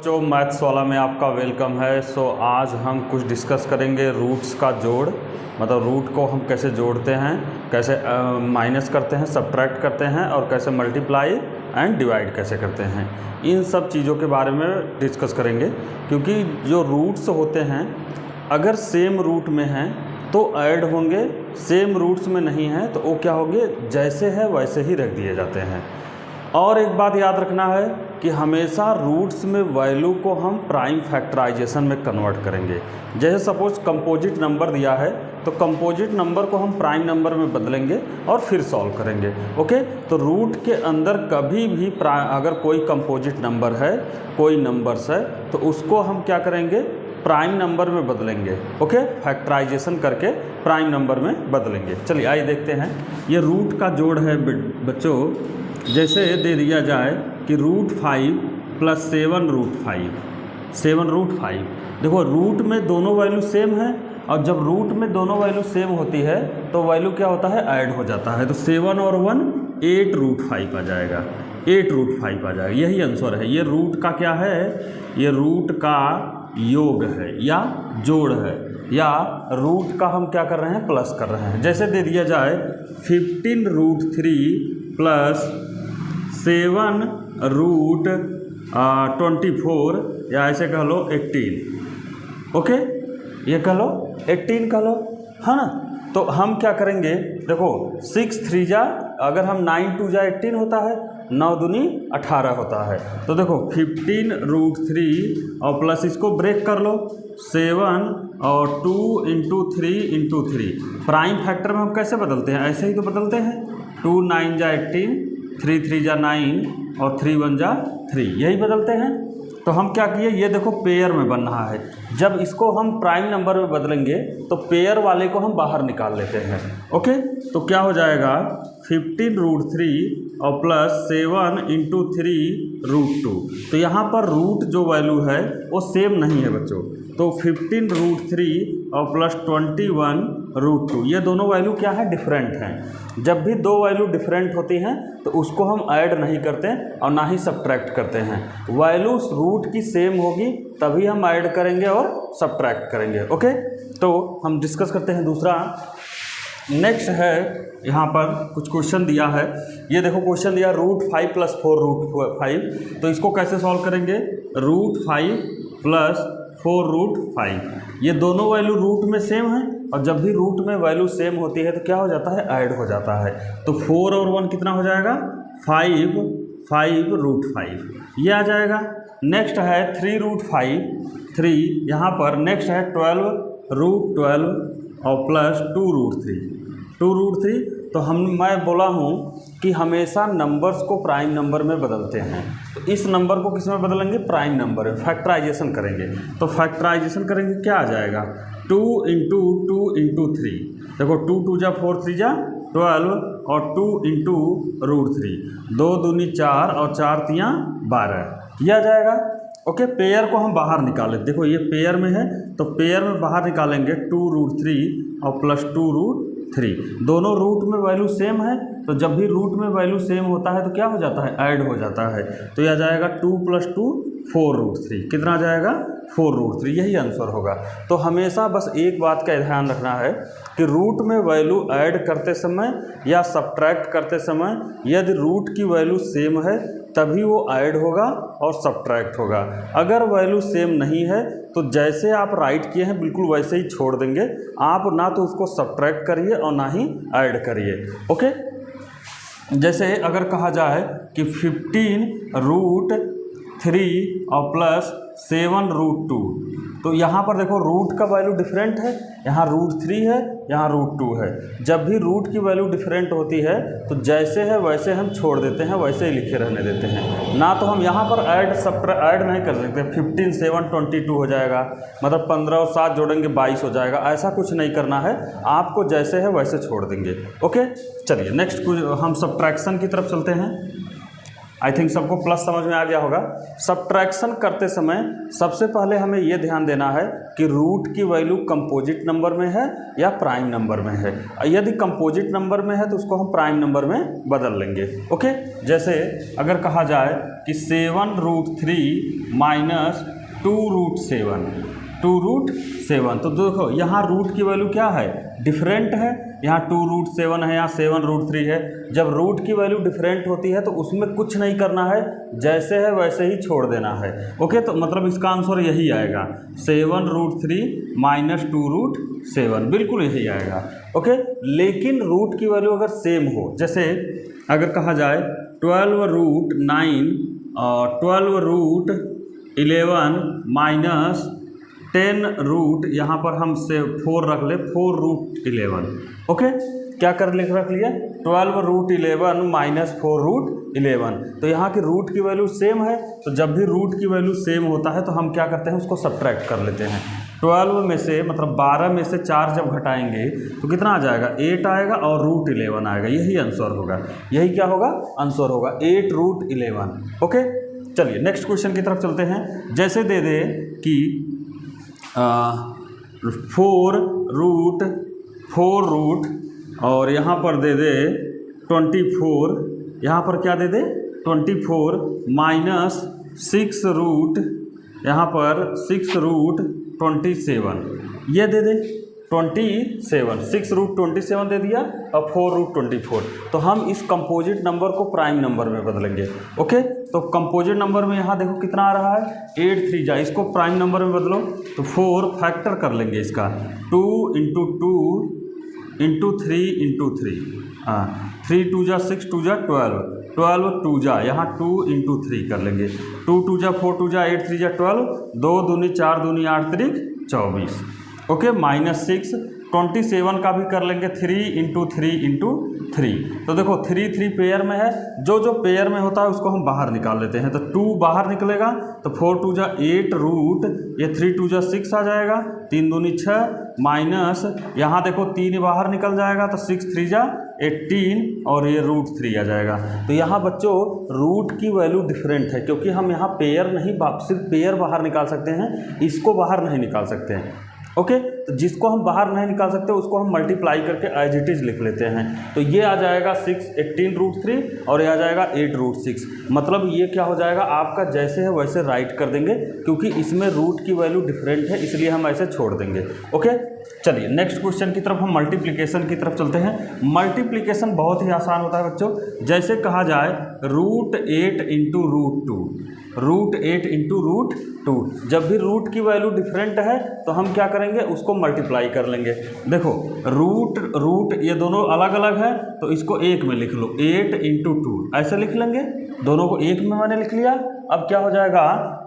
जो मैथ्स वाला में आपका वेलकम है। आज हम कुछ डिस्कस करेंगे रूट्स का जोड़, मतलब रूट को हम कैसे जोड़ते हैं, कैसे माइनस करते हैं, सब्ट्रैक्ट करते हैं और कैसे मल्टीप्लाई एंड डिवाइड कैसे करते हैं। इन सब चीज़ों के बारे में डिस्कस करेंगे, क्योंकि जो रूट्स होते हैं अगर सेम रूट में हैं तो ऐड होंगे, सेम रूट्स में नहीं हैं तो वो क्या होंगे, जैसे है वैसे ही रख दिए जाते हैं। और एक बात याद रखना है कि हमेशा रूट्स में वैल्यू को हम प्राइम फैक्टराइजेशन में कन्वर्ट करेंगे। जैसे सपोज कंपोजिट नंबर दिया है तो कंपोजिट नंबर को हम प्राइम नंबर में बदलेंगे और फिर सॉल्व करेंगे। ओके, तो रूट के अंदर कभी भी अगर कोई कंपोजिट नंबर है, कोई नंबर्स है, तो उसको हम क्या करेंगे, प्राइम नंबर में बदलेंगे। ओके, फैक्टराइजेशन करके प्राइम नंबर में बदलेंगे। चलिए आइए देखते हैं। ये रूट का जोड़ है बच्चों। जैसे दे दिया जाए कि √5 + 7√5। देखो रूट में दोनों वैल्यू सेम है, और जब रूट में दोनों वैल्यू सेम होती है तो वैल्यू क्या होता है, ऐड हो जाता है। तो 7 और 1 8√5 आ जाएगा, 8√5 आ जाएगा। यही आंसर है। ये रूट का क्या है, ये रूट का योग है या जोड़ है, या रूट का हम क्या कर रहे हैं, प्लस कर रहे हैं। जैसे दे दिया जाए 15√3 + 7√24, या ऐसे कह लो 18। ओके, ये कह लो 18 कह लो, है ना। तो हम क्या करेंगे, देखो 6 3 जा, अगर हम 9 2 जा 18 होता है, 9 दूनी 18 होता है। तो देखो 15√3 और प्लस इसको ब्रेक कर लो 7 और 2 × 3 × 3। प्राइम फैक्टर में हम कैसे बदलते हैं, ऐसे ही तो बदलते हैं। 2 9 जा 18, 3 3 जा 9 और 3 1 जा 3, यही बदलते हैं। तो हम क्या किए, ये देखो पेयर में बन रहा है। जब इसको हम प्राइम नंबर में बदलेंगे तो पेयर वाले को हम बाहर निकाल लेते हैं। ओके, तो क्या हो जाएगा 15√3 और प्लस 7 × 3√2। तो यहाँ पर रूट जो वैल्यू है वो सेम नहीं है बच्चों। तो 15√3 और प्लस 21√2, ये दोनों वैल्यू क्या है, डिफरेंट हैं। जब भी दो वैल्यू डिफरेंट होती हैं तो उसको हम ऐड नहीं करते और ना ही सब्ट्रैक्ट करते हैं। वैल्यू रूट की सेम होगी तभी हम ऐड करेंगे और सब्ट्रैक्ट करेंगे। ओके, तो हम डिस्कस करते हैं दूसरा। नेक्स्ट है, यहाँ पर कुछ क्वेश्चन दिया है। ये देखो क्वेश्चन दिया √5 + 4√5। तो इसको कैसे सॉल्व करेंगे, √5 + 4√5। ये दोनों वैल्यू रूट में सेम है, और जब भी रूट में वैल्यू सेम होती है तो क्या हो जाता है, ऐड हो जाता है। तो 4 और 1 कितना हो जाएगा, 5√5, ये आ जाएगा। नेक्स्ट है 3√5, यहाँ पर नेक्स्ट है 12√12 और प्लस 2√3। तो मैं बोला हूँ कि हमेशा नंबर्स को प्राइम नंबर में बदलते हैं। तो इस नंबर को किस में बदलेंगे, प्राइम नंबर में फैक्टराइजेशन करेंगे। तो फैक्टराइजेशन करेंगे, क्या आ जाएगा, 2 × 2 × 3। देखो 2 2 जा 4 3 जा 12 और 2 × √3, 2 दूनी 4 और 4 3 12, यह आ जाएगा। ओके, पेयर को हम बाहर निकालें। देखो ये पेयर में है तो पेयर में बाहर निकालेंगे 2√3 और प्लस 2√3। दोनों रूट में वैल्यू सेम है, तो जब भी रूट में वैल्यू सेम होता है तो क्या हो जाता है, ऐड हो जाता है। तो यह आ जाएगा 2 + 2 4√3। कितना आ जाएगा, 4√3, यही आंसर होगा। तो हमेशा बस एक बात का ध्यान रखना है कि रूट में वैल्यू ऐड करते समय या सब्ट्रैक्ट करते समय यदि रूट की वैल्यू सेम है तभी वो ऐड होगा और सब्ट्रैक्ट होगा। अगर वैल्यू सेम नहीं है तो जैसे आप राइट किए हैं बिल्कुल वैसे ही छोड़ देंगे। आप ना तो उसको सब्ट्रैक्ट करिए और ना ही ऐड करिए। ओके, जैसे अगर कहा जाए कि 15√3 और प्लस 7√2, तो यहाँ पर देखो रूट का वैल्यू डिफरेंट है, यहाँ √3 है, यहाँ √2 है। जब भी रूट की वैल्यू डिफरेंट होती है तो जैसे है वैसे हम छोड़ देते हैं, वैसे ही लिखे रहने देते हैं। ना तो हम यहाँ पर ऐड नहीं कर सकते। 15 7 22 हो जाएगा, मतलब 15 और 7 जोड़ेंगे 22 हो जाएगा। ऐसा कुछ नहीं करना है, आपको जैसे है वैसे छोड़ देंगे। ओके, चलिए नेक्स्ट हम सब्ट्रैक्शन की तरफ चलते हैं। आई थिंक सबको प्लस समझ में आ गया होगा। सब्ट्रैक्शन करते समय सबसे पहले हमें ये ध्यान देना है कि रूट की वैल्यू कंपोजिट नंबर में है या प्राइम नंबर में है। यदि कंपोजिट नंबर में है तो उसको हम प्राइम नंबर में बदल लेंगे। ओके, जैसे अगर कहा जाए कि 7√3 माइनस 2√7, 2√7, तो देखो यहाँ रूट की वैल्यू क्या है, डिफरेंट है। यहाँ 2√7 है, यहाँ 7√3 है। जब रूट की वैल्यू डिफरेंट होती है तो उसमें कुछ नहीं करना है, जैसे है वैसे ही छोड़ देना है। ओके, तो मतलब इसका आंसर यही आएगा, 7√3 माइनस 2√7, बिल्कुल यही आएगा। ओके, लेकिन रूट की वैल्यू अगर सेम हो, जैसे अगर कहा जाए 12√9 और 12√11 माइनस 10 यहाँ पर हम से 4 रख ले, 4√11। ओके, क्या कर रख लिया, 12√11 माइनस 4√11। तो यहाँ की रूट की वैल्यू सेम है, तो जब भी रूट की वैल्यू सेम होता है तो हम क्या करते हैं, उसको सब्ट्रैक्ट कर लेते हैं। 12 में से मतलब 12 में से 4 जब घटाएंगे तो कितना आ जाएगा, 8 आएगा और √11 आएगा। यही आंसर होगा, यही क्या होगा, आंसर होगा 8√11। ओके, चलिए नेक्स्ट क्वेश्चन की तरफ चलते हैं। जैसे दे दे कि 4 रूट और यहाँ पर दे दे 24, यहाँ पर क्या दे दे 24 माइनस 6 यहाँ पर 6√27, ये दे दे 27, 6√27 दे दिया और 4√24। तो हम इस कंपोजिट नंबर को प्राइम नंबर में बदलेंगे। ओके, तो कंपोजिट नंबर में यहाँ देखो कितना आ रहा है, 8 3 जा, इसको प्राइम नंबर में बदलो तो 4 फैक्टर कर लेंगे इसका, 2 × 2 × 3 × 3, 3 2 जा 6 2 जा 12, 12 2 जा, यहाँ 2 × 3 कर लेंगे, 2 2 जा 4 2 जा 8 3 जा 12, 2 दूनी 4 दूनी 8 3 24। ओके, माइनस 6, 27 का भी कर लेंगे, 3 × 3 × 3। तो देखो 3 3 पेयर में है, जो जो पेयर में होता है उसको हम बाहर निकाल लेते हैं। तो 2 बाहर निकलेगा तो 4 2 जा 8 रूट, ये 3 2 जा 6 आ जाएगा, 3 दूनी 6 माइनस यहाँ देखो 3 बाहर निकल जाएगा तो 6 3 जा 18 और ये √3 आ जाएगा। तो यहाँ बच्चों रूट की वैल्यू डिफरेंट है, क्योंकि हम यहाँ पेयर नहीं, सिर्फ पेयर बाहर निकाल सकते हैं, इसको बाहर नहीं निकाल सकते हैं। ओके, तो जिसको हम बाहर नहीं निकाल सकते उसको हम मल्टीप्लाई करके एज इट इज़ लिख लेते हैं। तो ये आ जाएगा 18√3 और ये आ जाएगा 8√6। मतलब ये क्या हो जाएगा, आपका जैसे है वैसे राइट कर देंगे, क्योंकि इसमें रूट की वैल्यू डिफरेंट है, इसलिए हम ऐसे छोड़ देंगे। ओके, चलिए नेक्स्ट क्वेश्चन की तरफ हम मल्टीप्लिकेशन की तरफ चलते हैं। मल्टीप्लिकेशन बहुत ही आसान होता है बच्चों। जैसे कहा जाए √8 × √2, √8 × √2, जब भी रूट की वैल्यू डिफरेंट है तो हम क्या करेंगे, उसको मल्टीप्लाई कर लेंगे। देखो रूट ये दोनों अलग अलग है, तो इसको एक में लिख लो, 8 × 2 ऐसे लिख लेंगे, दोनों को एक में मैंने लिख लिया। अब क्या हो जाएगा,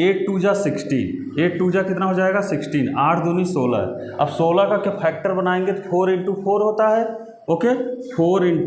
8 2 जा 16, 8 2 जा कितना हो जाएगा 16, 8 दूनी 16। अब 16 का क्या फैक्टर बनाएंगे तो 4 × 4 होता है। ओके, 4 ×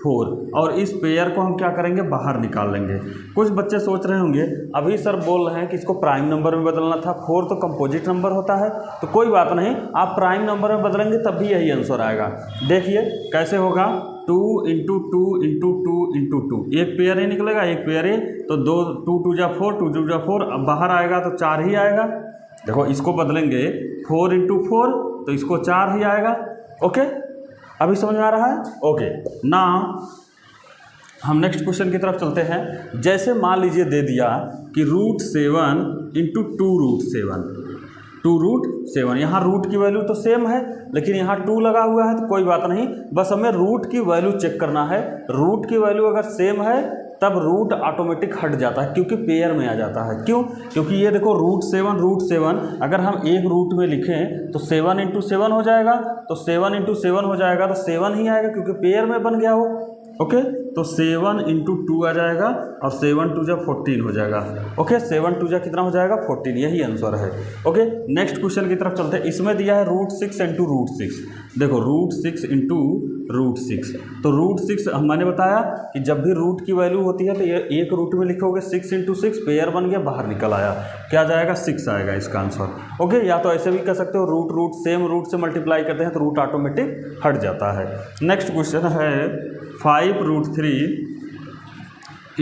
4, और इस पेयर को हम क्या करेंगे, बाहर निकाल लेंगे। कुछ बच्चे सोच रहे होंगे अभी सर बोल रहे हैं कि इसको प्राइम नंबर में बदलना था, 4 तो कंपोजिट नंबर होता है। तो कोई बात नहीं, आप प्राइम नंबर में बदलेंगे तब भी यही आंसर आएगा। देखिए कैसे होगा, 2 × 2 × 2 × 2, एक पेयर ही निकलेगा, एक पेयर ही, तो 2 2 जा 4, 2 2 जा 4, अब बाहर आएगा तो 4 ही आएगा। देखो इसको बदलेंगे 4 × 4 तो इसको 4 ही आएगा। ओके, अभी समझ में आ रहा है। ओके, ना हम नेक्स्ट क्वेश्चन की तरफ चलते हैं। जैसे मान लीजिए दे दिया कि √7 × 2√7, 2√7, यहाँ रूट की वैल्यू तो सेम है लेकिन यहाँ 2 लगा हुआ है, तो कोई बात नहीं, बस हमें रूट की वैल्यू चेक करना है। रूट की वैल्यू अगर सेम है तब रूट ऑटोमेटिक हट जाता है, क्योंकि पेयर में आ जाता है। क्यों, क्योंकि ये देखो √7 अगर हम एक रूट में लिखें तो 7 × 7 हो जाएगा, तो 7 × 7 हो जाएगा तो 7 ही आएगा, क्योंकि पेयर में बन गया हो। ओके, तो 7 × 2 आ जाएगा और 7 2 जा 14 हो जाएगा। ओके, 7 2 जा कितना हो जाएगा 14, यही आंसर है। ओके, नेक्स्ट क्वेश्चन की तरफ चलते हैं। इसमें दिया है √6 × √6। देखो √6 × √6, तो √6 मैंने बताया कि जब भी रूट की वैल्यू होती है तो ये एक रूट में लिखोगे, 6 × 6 पेयर बन गया, बाहर निकल आया, क्या जाएगा 6 आएगा इसका आंसर। ओके, या तो ऐसे भी कर सकते हो, रूट सेम रूट से मल्टीप्लाई करते हैं तो रूट ऑटोमेटिक हट जाता है। नेक्स्ट क्वेश्चन है 5√3 ×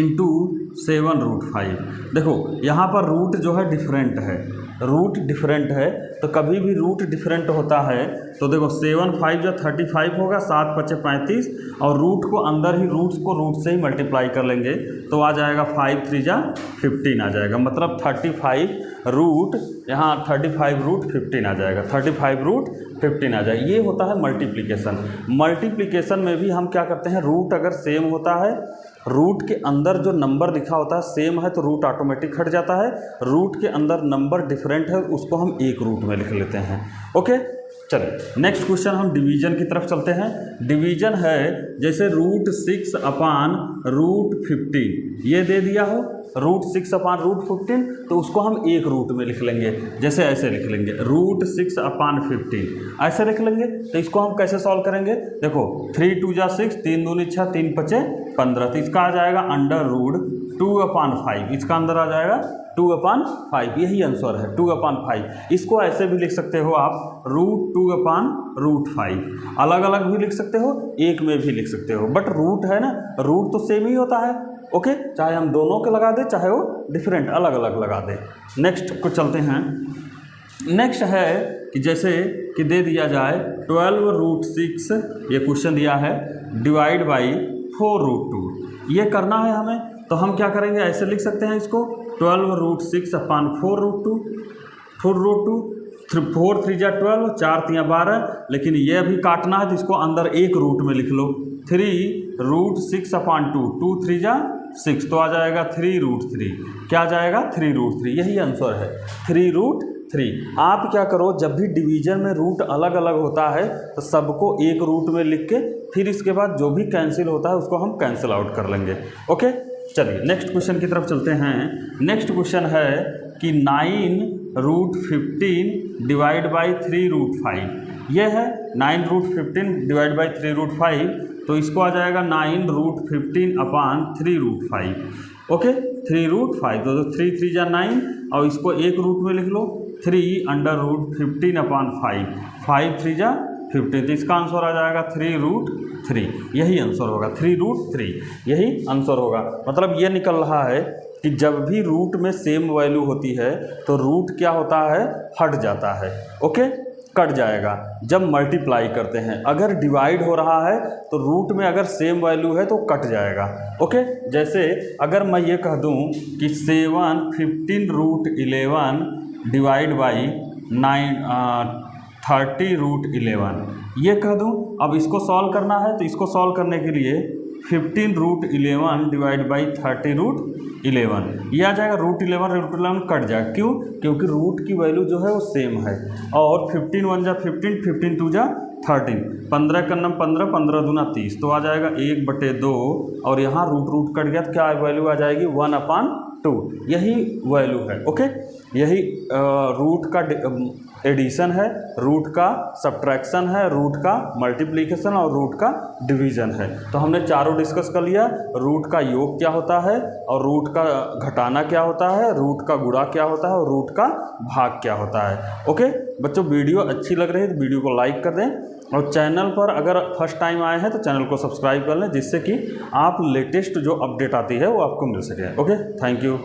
7√5। देखो यहाँ पर रूट जो है डिफरेंट है, रूट डिफरेंट है, तो कभी भी रूट डिफरेंट होता है तो देखो 7 5 जो 35 होगा, 7 5 35, और रूट को अंदर ही रूट्स को रूट से ही मल्टीप्लाई कर लेंगे तो आ जाएगा 5 3 जा 15 आ जाएगा, मतलब 35 रूट यहाँ 35 रूट 15 आ जाएगा, 35 रूट 15 आ जाएगा। ये होता है मल्टीप्लिकेशन। मल्टीप्लिकेशन में भी हम क्या करते हैं, रूट अगर सेम होता है, रूट के अंदर जो नंबर लिखा होता है सेम है तो रूट ऑटोमेटिक हट जाता है, रूट के अंदर नंबर डिफरेंट है उसको हम एक रूट में लिख लेते हैं। ओके, चलिए नेक्स्ट क्वेश्चन हम डिवीजन की तरफ चलते हैं। डिवीजन है जैसे √6/√15 ये दे दिया हो, √6/√15, तो उसको हम एक रूट में लिख लेंगे, जैसे ऐसे लिख लेंगे √6/15 ऐसे लिख लेंगे। तो इसको हम कैसे सॉल्व करेंगे, देखो 3 2 जा 6, 3 दूनी 6, 3 5 15, तो इसका आ जाएगा √2/5, इसका अंदर आ जाएगा 2/5, यही आंसर है 2/5। इसको ऐसे भी लिख सकते हो आप √2/5, अलग अलग भी लिख सकते हो, एक में भी लिख सकते हो, बट रूट है ना, रूट तो सेम ही होता है। ओके, चाहे हम दोनों के लगा दें चाहे वो डिफरेंट अलग अलग लगा दें। नेक्स्ट को चलते हैं। नेक्स्ट है कि जैसे कि दे दिया जाए 12√6, ये क्वेश्चन दिया है, डिवाइड बाई 4√2, ये करना है हमें, तो हम क्या करेंगे, ऐसे लिख सकते हैं इसको 12√6/4√2, 4 3 जा 12, 4 3 12, लेकिन ये भी काटना है तो इसको अंदर एक रूट में लिख लो, 3√6/2, 2 3 जा 6, तो आ जाएगा 3√3, क्या आ जाएगा 3√3, यही आंसर है 3√3। आप क्या करो, जब भी डिवीजन में रूट अलग अलग होता है तो सबको एक रूट में लिख के फिर इसके बाद जो भी कैंसिल होता है उसको हम कैंसिल आउट कर लेंगे। ओके, चलिए नेक्स्ट क्वेश्चन की तरफ चलते हैं। नेक्स्ट क्वेश्चन है कि 9√15 डिवाइड बाई 3√5, ये है 9√15 डिवाइड बाई 3√5, तो इसको आ जाएगा 9√15/3√5। ओके, 3√5, तो 3 3 जा 9, और इसको एक रूट में लिख लो 3√15/5, 5 3 जा 15, तो इसका आंसर आ जाएगा 3√3, यही आंसर होगा 3√3, यही आंसर होगा। मतलब ये निकल रहा है कि जब भी रूट में सेम वैल्यू होती है तो रूट क्या होता है, हट जाता है। ओके, कट जाएगा जब मल्टीप्लाई करते हैं। अगर डिवाइड हो रहा है तो रूट में अगर सेम वैल्यू है तो कट जाएगा। ओके, जैसे अगर मैं ये कह दूं कि 7 15√11 डिवाइड बाई 30√11, ये कह दूं। अब इसको सॉल्व करना है तो इसको सॉल्व करने के लिए 15√11 डिवाइड बाई 30√11, ये आ जाएगा √11 कट जाएगा। क्यों? क्योंकि रूट की वैल्यू जो है वो सेम है, और 15 1 जा 15, 15 2 जा 13, 15 का नम 15, 15 दूना 30, तो आ जाएगा 1/2, और यहाँ रूट कट गया तो क्या वैल्यू आ जाएगी 1/2, यही वैल्यू है। ओके, यही रूट का एडिशन है, रूट का सब्ट्रैक्शन है, रूट का मल्टीप्लिकेशन और रूट का डिवीजन है। तो हमने चारों डिस्कस कर लिया, रूट का योग क्या होता है, और रूट का घटाना क्या होता है, रूट का गुणा क्या होता है, और रूट का भाग क्या होता है। ओके बच्चों, वीडियो अच्छी लग रही है तो वीडियो को लाइक कर दें, और चैनल पर अगर फर्स्ट टाइम आए हैं तो चैनल को सब्सक्राइब कर लें, जिससे कि आप लेटेस्ट जो अपडेट आती है वो आपको मिल सके। Okay, thank you.